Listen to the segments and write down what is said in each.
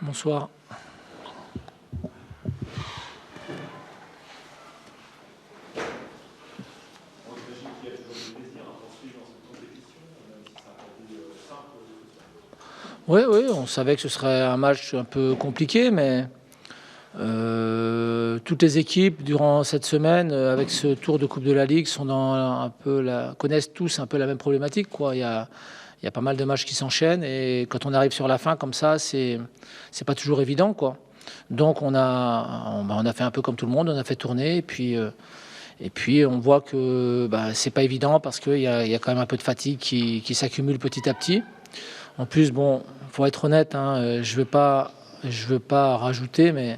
Bonsoir. Oui, on savait que ce serait un match un peu compliqué, mais toutes les équipes durant cette semaine, avec ce tour de Coupe de la Ligue, sont connaissent tous un peu la même problématique, quoi. Il y a pas mal de matchs qui s'enchaînent, et quand on arrive sur la fin comme ça, c'est pas toujours évident, quoi. Donc on a fait un peu comme tout le monde, on a fait tourner, et puis on voit que c'est pas évident parce qu'il y a quand même un peu de fatigue qui s'accumule petit à petit. En plus, bon, faut être honnête, hein, je veux pas rajouter, mais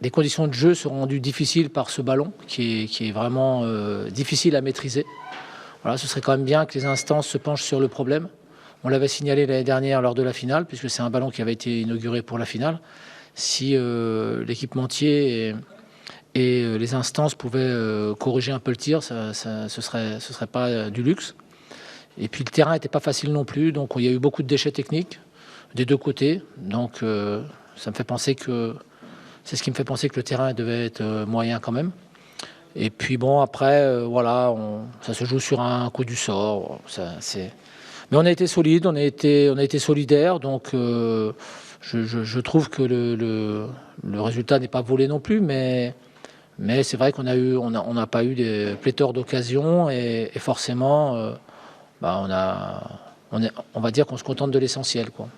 les conditions de jeu sont rendues difficiles par ce ballon qui est vraiment difficile à maîtriser. Voilà, ce serait quand même bien que les instances se penchent sur le problème. On l'avait signalé l'année dernière lors de la finale, puisque c'est un ballon qui avait été inauguré pour la finale. Si l'équipementier et les instances pouvaient corriger un peu le tir, ce serait pas du luxe. Et puis le terrain n'était pas facile non plus, donc il y a eu beaucoup de déchets techniques des deux côtés. Donc ça me fait penser c'est ce qui me fait penser que le terrain devait être moyen quand même. Et puis bon, après, voilà, ça se joue sur un coup du sort. Mais on a été solide, on a été solidaire, donc je trouve que le résultat n'est pas volé non plus, mais c'est vrai on n'a pas eu des pléthores d'occasions et forcément. On va dire qu'on se contente de l'essentiel, quoi.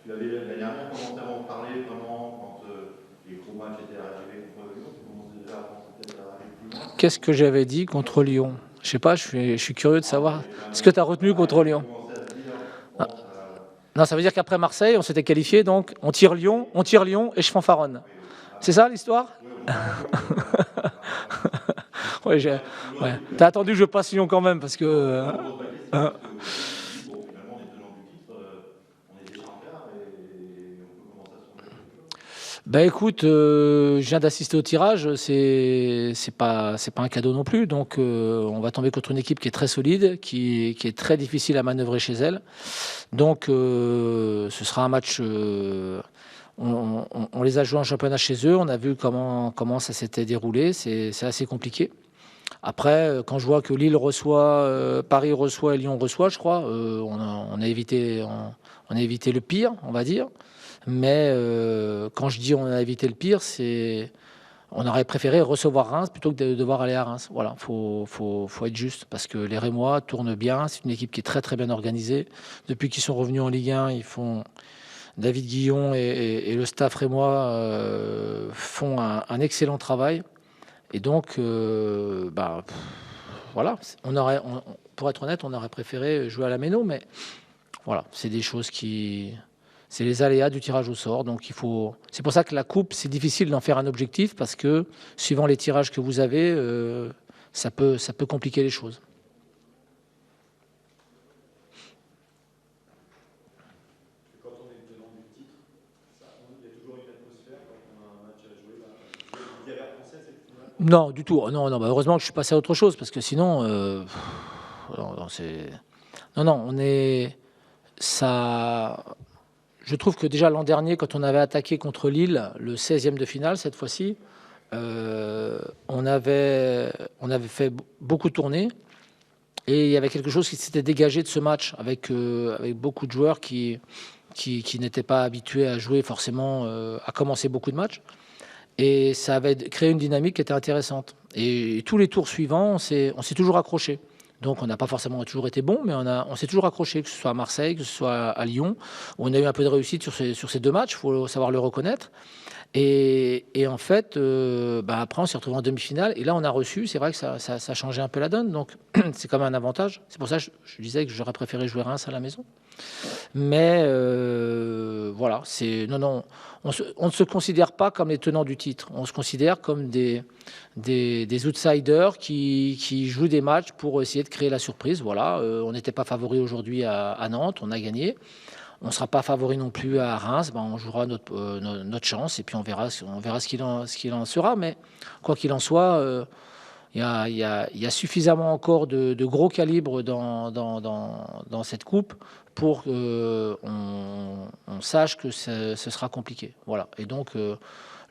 Tu avais l'année dernière commencé à en parler vraiment quand les gros matchs étaient arrivés contre Lyon. Tu commençais déjà à penser peut-être à aller plus loin. Qu'est-ce que j'avais dit contre Lyon? Je sais pas, je suis curieux de savoir ce que tu as retenu contre Lyon. Ah. Non, ça veut dire qu'après Marseille, on s'était qualifié, donc on tire Lyon et je fanfaronne. C'est ça l'histoire? Ouais, T'as attendu que je passe Lyon quand même, parce que... Écoute, je viens d'assister au tirage, c'est pas un cadeau non plus, donc on va tomber contre une équipe qui est très solide, qui est très difficile à manœuvrer chez elle. Donc ce sera un match, on les a joués en championnat chez eux, on a vu comment ça s'était déroulé, c'est assez compliqué. Après, quand je vois que Lille reçoit, Paris reçoit et Lyon reçoit, je crois, on a évité le pire, on va dire. Mais quand je dis on a évité le pire, on aurait préféré recevoir Reims plutôt que de devoir aller à Reims. Voilà, faut être juste parce que les Rémois tournent bien. C'est une équipe qui est très très bien organisée. Depuis qu'ils sont revenus en Ligue 1, David Guillon et le staff rémois font un excellent travail. Et donc, voilà, pour être honnête, on aurait préféré jouer à la Méno, mais voilà, c'est des choses c'est les aléas du tirage au sort. Donc c'est pour ça que la coupe, c'est difficile d'en faire un objectif parce que suivant les tirages que vous avez, ça peut compliquer les choses. Quand on est tenant du titre, il y a toujours une atmosphère quand on a un match à jouer. Il y avait repensé à cette finale? Non, du tout. Non, heureusement que je suis passé à autre chose parce que sinon, on est ça. Je trouve que déjà l'an dernier, quand on avait attaqué contre Lille, le 16e de finale, cette fois-ci, on avait fait beaucoup tourner et il y avait quelque chose qui s'était dégagé de ce match avec beaucoup de joueurs qui n'étaient pas habitués à jouer forcément, à commencer beaucoup de matchs. Et ça avait créé une dynamique qui était intéressante. Et tous les tours suivants, on s'est toujours accroché. Donc on n'a pas forcément toujours été bon, mais on s'est toujours accroché, que ce soit à Marseille, que ce soit à Lyon, où on a eu un peu de réussite sur ces deux matchs, il faut savoir le reconnaître. Et en fait, après on s'est retrouvé en demi-finale, et là on a reçu, c'est vrai que ça a changé un peu la donne, donc c'est quand même un avantage. C'est pour ça que je disais que j'aurais préféré jouer Reims à la maison. Mais voilà, on ne se considère pas comme les tenants du titre. On se considère comme des outsiders qui jouent des matchs pour essayer de créer la surprise. Voilà, on n'était pas favori aujourd'hui à Nantes, on a gagné. on ne sera pas favori non plus à Reims, ben, on jouera notre chance et puis on verra ce qu'il en sera. Mais quoi qu'il en soit, il y a suffisamment encore de gros calibres dans cette coupe pour qu'on on sache que ce sera compliqué. Voilà. Et donc,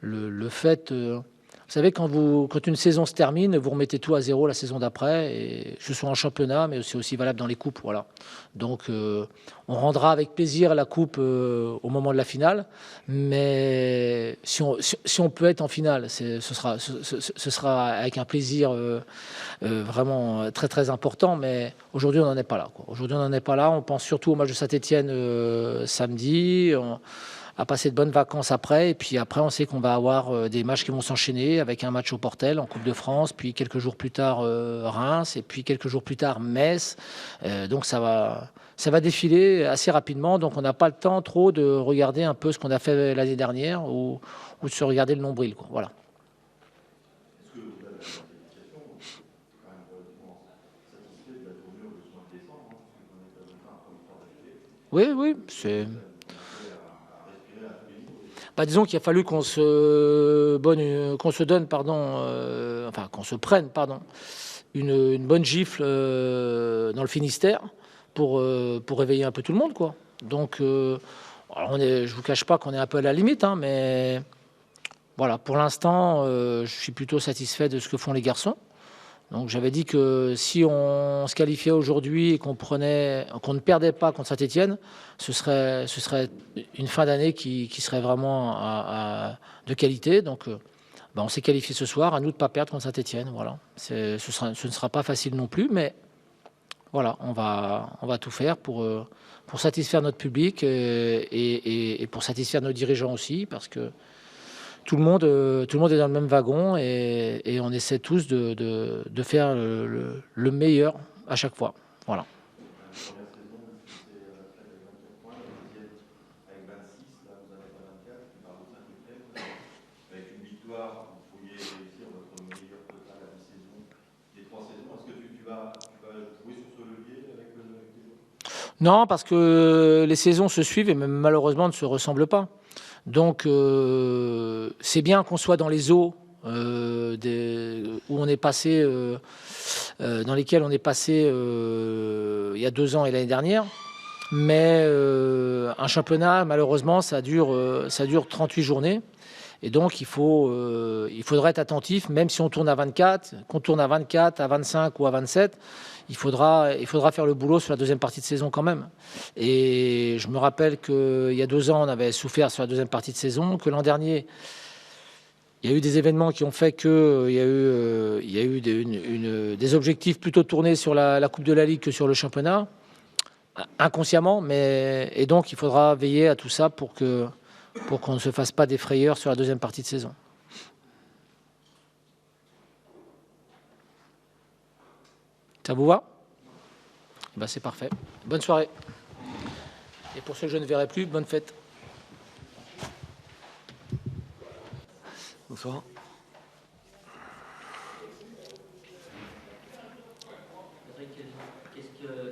le fait... vous savez, quand une saison se termine, vous remettez tout à zéro la saison d'après, et ce soit en championnat, mais c'est aussi valable dans les coupes. Voilà. Donc, on rendra avec plaisir la coupe au moment de la finale, mais si on peut être en finale, ce sera avec un plaisir vraiment très très important. Mais aujourd'hui, on n'en est pas là, quoi. Aujourd'hui, on n'en est pas là. On pense surtout au match de Saint-Étienne samedi. À passer de bonnes vacances après, et puis après on sait qu'on va avoir des matchs qui vont s'enchaîner avec un match au Portel en Coupe de France, puis quelques jours plus tard Reims, et puis quelques jours plus tard Metz. Donc ça va défiler assez rapidement, donc on n'a pas le temps trop de regarder un peu ce qu'on a fait l'année dernière ou de se regarder le nombril, quoi. Voilà. Est-ce que au-delà de la qualification, c'est quand même relativement satisfait de la tournure de ce mois de décembre, hein, parce qu'on est quand même un premier temps d'affilée. Oui, c'est... Bah, disons qu'il a fallu qu'on se prenne une bonne gifle dans le Finistère pour réveiller un peu tout le monde, quoi. Donc, alors je vous cache pas qu'on est un peu à la limite, hein, mais voilà, pour l'instant, je suis plutôt satisfait de ce que font les garçons. Donc j'avais dit que si on se qualifiait aujourd'hui et qu'on ne perdait pas contre Saint-Étienne, ce serait une fin d'année qui serait vraiment de qualité. Donc on s'est qualifié ce soir, à nous de ne pas perdre contre Saint-Étienne. Voilà. Ce ne sera pas facile non plus, mais voilà, on va tout faire pour satisfaire notre public et pour satisfaire nos dirigeants aussi, parce que tout le monde est dans le même wagon et on essaie tous de faire le meilleur à chaque fois. Voilà. La première saison, c'est avec 24 points, la deuxième avec 26, là vous en êtes à 24, qui part au 5e. Avec une victoire, vous pourriez réussir votre meilleur total à mi-saison des 3 saisons. Est-ce que tu vas jouer sur ce levier avec les autres? Non, parce que les saisons se suivent et même malheureusement ne se ressemblent pas. Donc c'est bien qu'on soit dans les eaux où on est passé, dans lesquels on est passé il y a 2 ans et l'année dernière. Mais un championnat, malheureusement, ça dure 38 journées. Et donc, il faudra être attentif, même si on tourne à 24, qu'on tourne à 24, à 25 ou à 27, il faudra faire le boulot sur la deuxième partie de saison quand même. Et je me rappelle qu'il y a 2 ans, on avait souffert sur la deuxième partie de saison, que l'an dernier, il y a eu des événements qui ont fait qu'il y a eu des objectifs plutôt tournés sur la Coupe de la Ligue que sur le championnat, inconsciemment, et donc il faudra veiller à tout ça pour qu'on ne se fasse pas des frayeurs sur la deuxième partie de saison. Ça vous va? Ben, c'est parfait. Bonne soirée. Et pour ceux que je ne verrai plus, bonne fête. Bonsoir.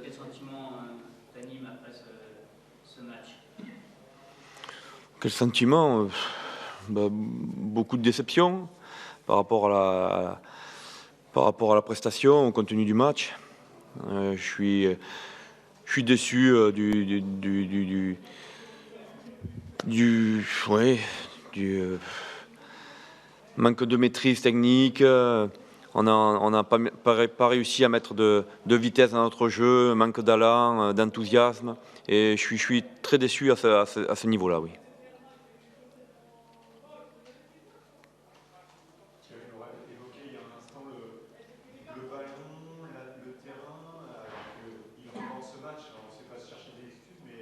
Quel sentiment t'anime après ce match? Quel sentiment? Beaucoup de déception par rapport à la prestation, au contenu du match. Je suis déçu du manque de maîtrise technique. On n'a pas réussi à mettre de vitesse dans notre jeu, manque d'allant, d'enthousiasme. Et je suis très déçu à ce niveau-là, oui. Tu avais évoqué il y a un instant le ballon, le terrain, il reprend ce match. Alors on ne sait pas se chercher des excuses, mais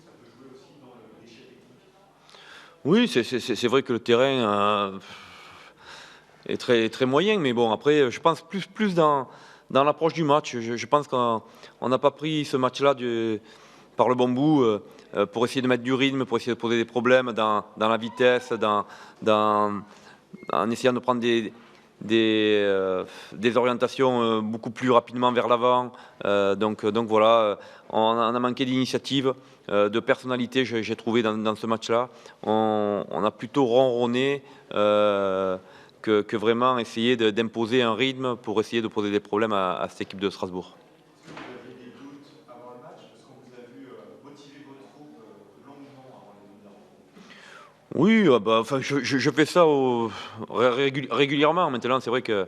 ça peut jouer aussi dans l'échec technique. Oui, c'est vrai que le terrain est très, très moyen, mais bon, après, je pense plus dans l'approche du match. Je pense qu'on n'a pas pris ce match-là par le bon bout pour essayer de mettre du rythme, pour essayer de poser des problèmes dans la vitesse, en essayant de prendre des orientations beaucoup plus rapidement vers l'avant. Donc voilà, on a manqué d'initiative. de personnalité, j'ai trouvé dans ce match-là. On a plutôt ronronné que vraiment essayer d'imposer un rythme pour essayer de poser des problèmes à cette équipe de Strasbourg. Est-ce que vous aviez des doutes avant le match? Parce qu'on vous a vu motiver vos troupes longuement avant les deux rencontres. Oui, enfin, je fais ça régulièrement. Maintenant, c'est vrai que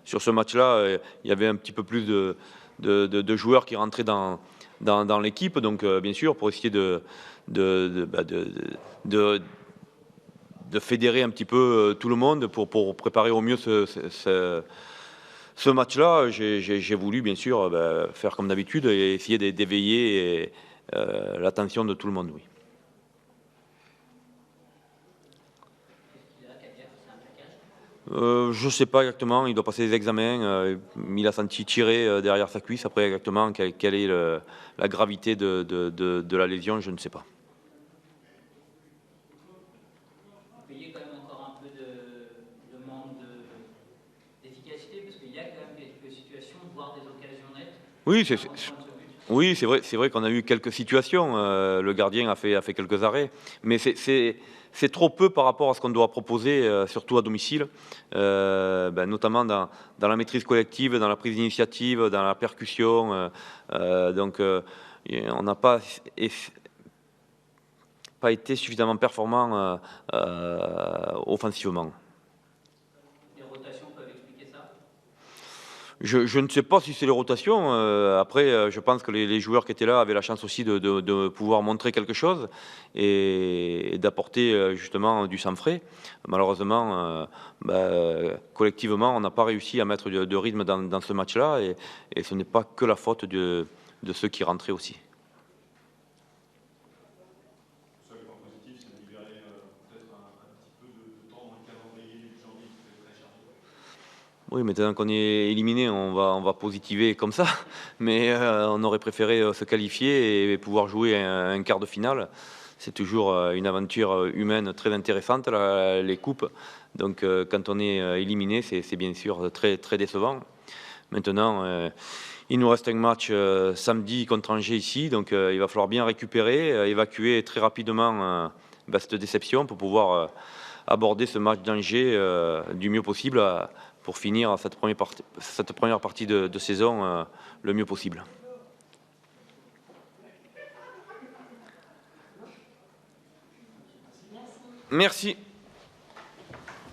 sur ce match-là, il y avait un petit peu plus de joueurs qui rentraient dans l'équipe. Donc, bien sûr, pour essayer de fédérer un petit peu tout le monde pour préparer au mieux ce match-là, j'ai voulu, bien sûr, faire comme d'habitude et essayer d'éveiller l'attention de tout le monde, oui. Je ne sais pas exactement, il doit passer des examens, il a senti tirer derrière sa cuisse, après exactement quelle est la gravité de la lésion, je ne sais pas. Il y a quand même encore un peu de manque d'efficacité, parce qu'il y a quand même quelques situations, voire des occasions nettes. Oui, c'est vrai qu'on a eu quelques situations, le gardien a fait quelques arrêts, mais c'est trop peu par rapport à ce qu'on doit proposer, surtout à domicile, notamment dans la maîtrise collective, dans la prise d'initiative, dans la percussion. Donc, on n'a pas été suffisamment performant offensivement. Les rotations peuvent expliquer ça? Je ne sais pas si c'est les rotations. Après, je pense que les joueurs qui étaient là avaient la chance aussi de pouvoir montrer quelque chose et d'apporter justement du sang frais. Malheureusement, collectivement, on n'a pas réussi à mettre de rythme dans ce match-là et ce n'est pas que la faute de ceux qui rentraient aussi. Le seul point positif, c'est de libérer peut-être un petit peu de temps dans le calendrier du janvier qui peut être très chargé. Oui, maintenant qu'on est éliminé, on va positiver comme ça, mais on aurait préféré se qualifier et pouvoir jouer un quart de finale. C'est toujours une aventure humaine très intéressante, les coupes. Donc quand on est éliminé, c'est bien sûr très, très décevant. Maintenant, il nous reste un match samedi contre Angers ici, donc il va falloir bien récupérer, évacuer très rapidement cette déception pour pouvoir aborder ce match d'Angers du mieux possible pour finir cette première partie de saison le mieux possible. Merci.